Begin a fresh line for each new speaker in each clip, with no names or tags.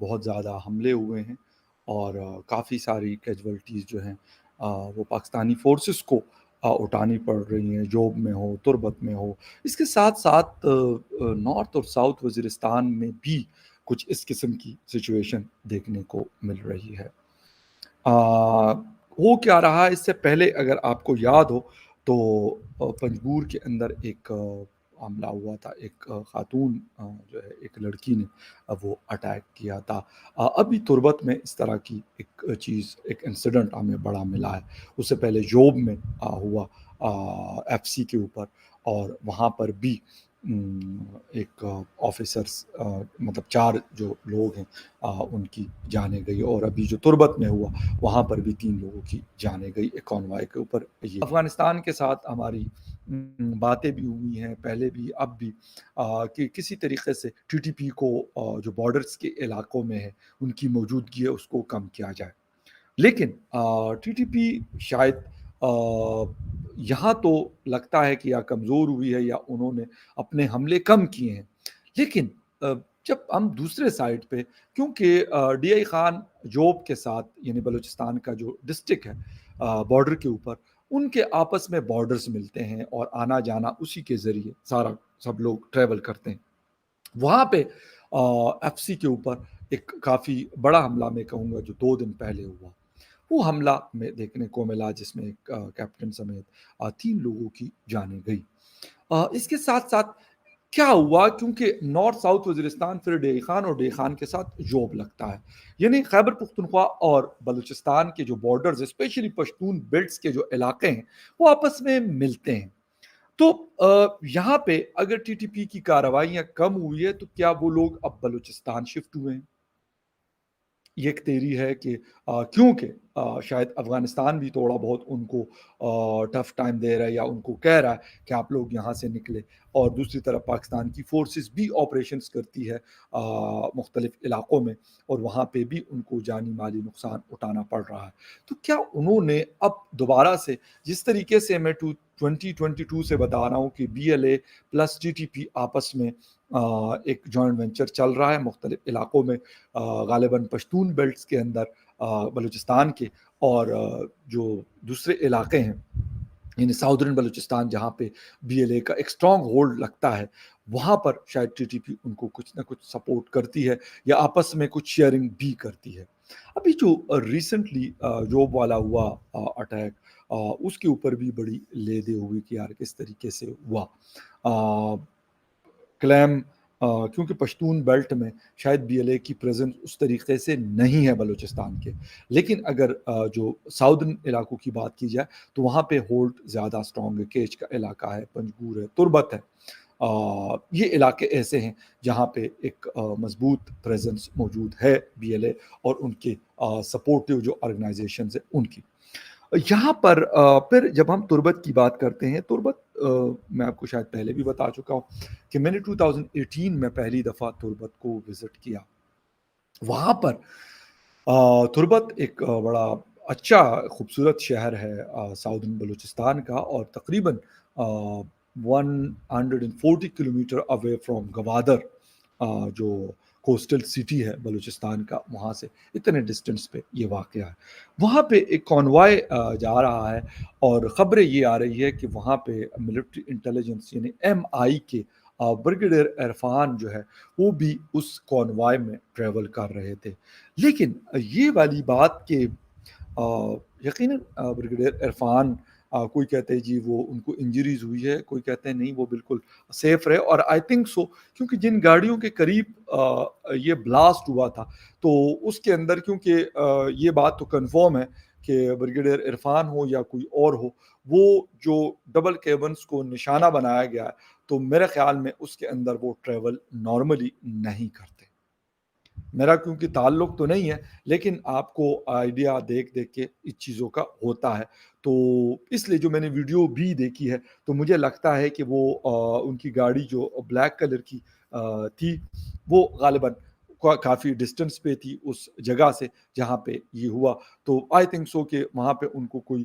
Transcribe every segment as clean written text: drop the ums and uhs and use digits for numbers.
بہت زیادہ حملے ہوئے ہیں اور کافی ساری کیجوالٹیز جو ہیں وہ پاکستانی فورسز کو اٹھانی پڑ رہی ہیں، جوب میں ہو، تربت میں ہو۔ اس کے ساتھ ساتھ نارتھ اور ساؤتھ وزیرستان میں بھی کچھ اس قسم کی سچویشن دیکھنے کو مل رہی ہے۔ ہو کیا رہا اس سے پہلے اگر آپ کو یاد ہو تو پنجگور کے اندر ایک حملہ ہوا تھا، ایک خاتون جو ہے ایک لڑکی نے وہ اٹیک کیا تھا۔ ابھی تربت میں اس طرح کی ایک چیز، ایک انسیڈنٹ ہمیں بڑا ملا ہے۔ اس سے پہلے جوب میں ہوا ایف سی کے اوپر، اور وہاں پر بھی ایک آفیسرس مطلب 4 جو لوگ ہیں ان کی جانیں گئی، اور ابھی جو تربت میں ہوا وہاں پر بھی 3 لوگوں کی جانیں گئی ایک کانوائے کے اوپر۔ یہ افغانستان کے ساتھ ہماری باتیں بھی ہوئی ہیں پہلے بھی اب بھی کہ کسی طریقے سے ٹی ٹی پی کو جو بارڈرز کے علاقوں میں ہے ان کی موجودگی ہے اس کو کم کیا جائے، لیکن ٹی ٹی پی شاید یہاں تو لگتا ہے کہ یا کمزور ہوئی ہے یا انہوں نے اپنے حملے کم کیے ہیں، لیکن جب ہم دوسرے سائڈ پہ، کیونکہ ڈی آئی خان جوب کے ساتھ یعنی بلوچستان کا جو ڈسٹرکٹ ہے بارڈر کے اوپر، ان کے آپس میں بارڈرز ملتے ہیں اور آنا جانا اسی کے ذریعے سب لوگ ٹریول کرتے ہیں۔ وہاں پہ ایف سی کے اوپر ایک کافی بڑا حملہ میں کہوں گا جو 2 دن پہلے ہوا، وہ حملہ میں دیکھنے کو ملا جس میں ایک کیپٹن سمیت 3 لوگوں کی جانیں گئی۔ اس کے ساتھ ساتھ کیا ہوا، کیونکہ نارتھ ساؤتھ وزیرستان پھر ڈے خان اور ڈے خان کے ساتھ جوب لگتا ہے، یعنی خیبر پختونخوا اور بلوچستان کے جو بارڈرز اسپیشلی پشتون بیلٹس کے جو علاقے ہیں وہ آپس میں ملتے ہیں۔ تو یہاں پہ اگر ٹی ٹی پی کی کارروائیاں کم ہوئی ہے تو کیا وہ لوگ اب بلوچستان شفٹ ہوئے ہیں؟ یہ ایک تھیری ہے کہ کیونکہ شاید افغانستان بھی تھوڑا بہت ان کو ٹف ٹائم دے رہا ہے یا ان کو کہہ رہا ہے کہ آپ لوگ یہاں سے نکلے، اور دوسری طرف پاکستان کی فورسز بھی آپریشنز کرتی ہے مختلف علاقوں میں، اور وہاں پہ بھی ان کو جانی مالی نقصان اٹھانا پڑ رہا ہے۔ تو کیا انہوں نے اب دوبارہ سے، جس طریقے سے میں 2022 سے بتا رہا ہوں کہ B L A plus T T P آپس میں ایک جوائنٹ وینچر چل رہا ہے مختلف علاقوں میں، غالباً پشتون بیلٹس کے اندر بلوچستان کے، اور جو دوسرے علاقے ہیں یعنی ساؤدرن بلوچستان جہاں پہ بی ایل اے کا ایک اسٹرانگ ہولڈ لگتا ہے، وہاں پر شاید ٹی ٹی پی ان کو کچھ نہ کچھ سپورٹ کرتی ہے یا آپس میں کچھ شیئرنگ بھی کرتی ہے۔ ابھی جو ریسنٹلی جوب والا ہوا اٹیک، اس کے اوپر بھی بڑی لے دے ہوئی کہ یار کس طریقے سے ہوا کلیم، کیونکہ پشتون بیلٹ میں شاید بی ایل اے کی پریزنس اس طریقے سے نہیں ہے بلوچستان کے، لیکن اگر جو ساؤدرن علاقوں کی بات کی جائے تو وہاں پہ ہولڈ زیادہ اسٹرانگ ہے، کیچ کا علاقہ ہے، پنجگور ہے، تربت ہے، یہ علاقے ایسے ہیں جہاں پہ ایک مضبوط پریزنس موجود ہے بی ایل اے اور ان کے سپورٹیو جو آرگنائزیشنز ہیں ان کی۔ یہاں پر پھر جب ہم تربت کی بات کرتے ہیں، تربت میں آپ کو شاید پہلے بھی بتا چکا ہوں کہ میں نے 2018 میں پہلی دفعہ تربت کو وزٹ کیا۔ وہاں پر تربت ایک بڑا اچھا خوبصورت شہر ہے ساؤدرن بلوچستان کا، اور تقریباً 140 کلومیٹر اوے فرام گوادر جو کوسٹل سٹی ہے بلوچستان کا، وہاں سے اتنے ڈسٹنس پہ یہ واقعہ ہے۔ وہاں پہ ایک کانوائے جا رہا ہے، اور خبریں یہ آ رہی ہے کہ وہاں پہ ملٹری انٹیلیجنس یعنی ایم آئی کے بریگیڈیئر عرفان جو ہے وہ بھی اس کانوائے میں ٹریول کر رہے تھے، لیکن یہ والی بات کہ یقیناً بریگیڈیئر عرفان، کوئی کہتے ہیں جی وہ ان کو انجریز ہوئی ہے، کوئی کہتے ہیں نہیں وہ بالکل سیف رہے، اور آئی تھنک سو، کیونکہ جن گاڑیوں کے قریب یہ بلاسٹ ہوا تھا تو اس کے اندر، کیونکہ یہ بات تو کنفرم ہے کہ بریگیڈیئر عرفان ہو یا کوئی اور ہو، وہ جو ڈبل کیبنز کو نشانہ بنایا گیا ہے تو میرے خیال میں اس کے اندر وہ ٹریول نارملی نہیں کرتے۔ میرا کیونکہ تعلق تو نہیں ہے، لیکن آپ کو آئیڈیا دیکھ دیکھ کے اس چیزوں کا ہوتا ہے، تو اس لیے جو میں نے ویڈیو بھی دیکھی ہے تو مجھے لگتا ہے کہ وہ ان کی گاڑی جو بلیک کلر کی تھی وہ غالباً کافی ڈسٹنس پہ تھی اس جگہ سے جہاں پہ یہ ہوا، تو آئی تھنک سو کہ وہاں پہ ان کو کوئی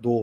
2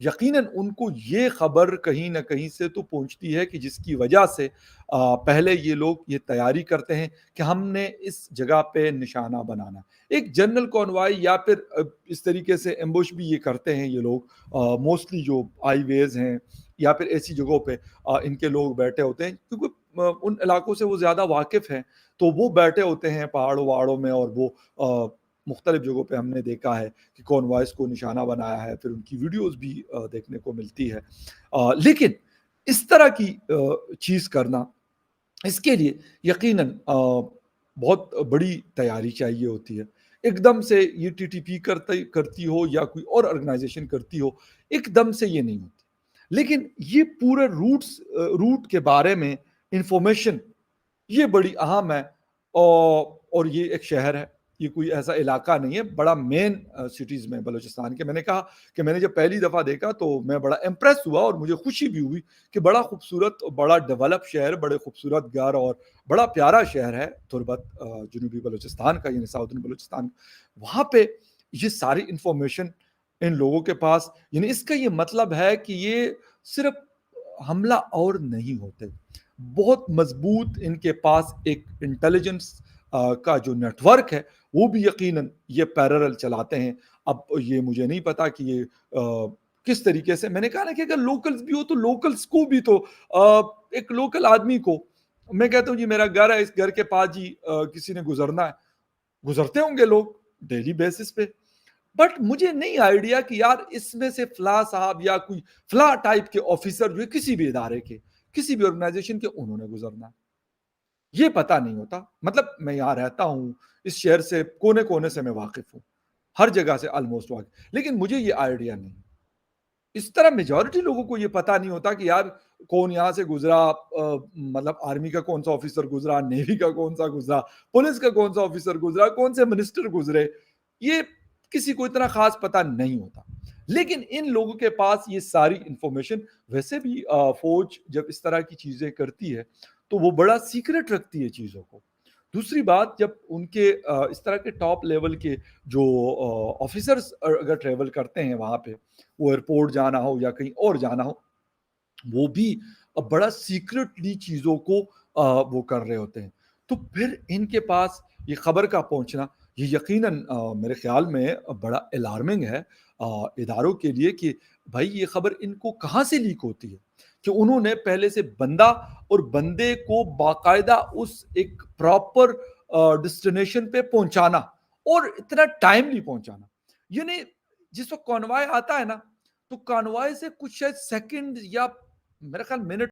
یقیناً ان کو یہ خبر کہیں نہ کہیں سے تو پہنچتی ہے کہ جس کی وجہ سے پہلے یہ لوگ یہ تیاری کرتے ہیں کہ ہم نے اس جگہ پہ نشانہ بنانا ہے۔ ایک جنرل کانوائی یا پھر اس طریقے سے ایمبوش بھی یہ کرتے ہیں یہ لوگ، موسٹلی جو آئی ویز ہیں یا پھر ایسی جگہوں پہ ان کے لوگ بیٹھے ہوتے ہیں، کیونکہ ان علاقوں سے وہ زیادہ واقف ہیں، تو وہ بیٹھے ہوتے ہیں پہاڑوں وہاڑوں میں، اور وہ مختلف جگہوں پہ ہم نے دیکھا ہے کہ کون وائس کو نشانہ بنایا ہے، پھر ان کی ویڈیوز بھی دیکھنے کو ملتی ہے۔ لیکن اس طرح کی چیز کرنا، اس کے لیے یقیناً بہت بڑی تیاری چاہیے ہوتی ہے۔ ایک دم سے یہ ٹی ٹی پی کرتی ہو یا کوئی اور آرگنائزیشن کرتی ہو، ایک دم سے یہ نہیں ہوتی، لیکن یہ پورے روٹ کے بارے میں انفارمیشن یہ بڑی اہم ہے، اور یہ ایک شہر ہے، یہ کوئی ایسا علاقہ نہیں ہے، بڑا مین سٹیز میں بلوچستان کے۔ میں نے کہا کہ میں نے جب پہلی دفعہ دیکھا تو میں بڑا امپریس ہوا، اور مجھے خوشی بھی ہوئی کہ بڑا خوبصورت اور بڑا ڈیولپ شہر، بڑے خوبصورت گھر، اور بڑا پیارا شہر ہے تربت، جنوبی بلوچستان کا، یعنی ساؤتھرن بلوچستان۔ وہاں پہ یہ ساری انفارمیشن ان لوگوں کے پاس، یعنی اس کا یہ مطلب ہے کہ یہ صرف حملہ اور نہیں ہوتے، بہت مضبوط ان کے پاس ایک انٹیلیجنس کا جو نیٹ ورک ہے وہ بھی یقیناً یہ پیرل چلاتے ہیں۔ اب یہ مجھے نہیں پتا کہ یہ کس طریقے سے، میں نے کہا نا کہ اگر لوکلز بھی ہو تو لوکلز کو بھی تو ایک لوکل آدمی کو میں کہتا ہوں جی میرا گھر ہے، اس گھر کے پاس جی کسی نے گزرنا ہے، گزرتے ہوں گے لوگ ڈیلی بیسس پہ، بٹ مجھے نہیں آئیڈیا کہ یار اس میں سے فلاں صاحب یا کوئی فلاں ٹائپ کے آفیسر جو ہے کسی بھی ادارے کے، کسی بھی آرگنائزیشن کے، انہوں نے گزرنا ہے، یہ پتا نہیں ہوتا۔ مطلب میں یہاں رہتا ہوں، اس شہر سے کونے کونے سے میں واقف ہوں، ہر جگہ سے آلموسٹ واقف، لیکن مجھے یہ آئیڈیا نہیں۔ اس طرح میجورٹی لوگوں کو یہ پتا نہیں ہوتا کہ یار کون یہاں سے گزرا، مطلب آرمی کا کون سا آفیسر گزرا، نیوی کا کون سا گزرا، پولیس کا کون سا آفیسر گزرا، کون سے منسٹر گزرے، یہ کسی کو اتنا خاص پتا نہیں ہوتا۔ لیکن ان لوگوں کے پاس یہ ساری انفارمیشن، ویسے بھی فوج جب اس طرح کی چیزیں کرتی ہے تو وہ بڑا سیکرٹ رکھتی ہے چیزوں کو۔ دوسری بات، جب ان کے اس طرح کے ٹاپ لیول کے جو آفیسرز اگر ٹریول کرتے ہیں وہاں پہ، وہ ایئرپورٹ جانا ہو یا کہیں اور جانا ہو، وہ بھی بڑا سیکرٹلی چیزوں کو وہ کر رہے ہوتے ہیں، تو پھر ان کے پاس یہ خبر کا پہنچنا، یہ یقیناً میرے خیال میں بڑا الارمنگ ہے اداروں کے لیے کہ بھائی یہ خبر ان کو کہاں سے لیک ہوتی ہے، کہ انہوں نے پہلے سے بندہ اور بندے کو باقاعدہ اس ایک پراپر ڈسٹینیشن پہ پہنچانا، اور اتنا ٹائملی پہنچانا، یعنی جس وقت کانوائے آتا ہے نا، تو کانوائے سے کچھ شاید سیکنڈ یا میرا خیال منٹ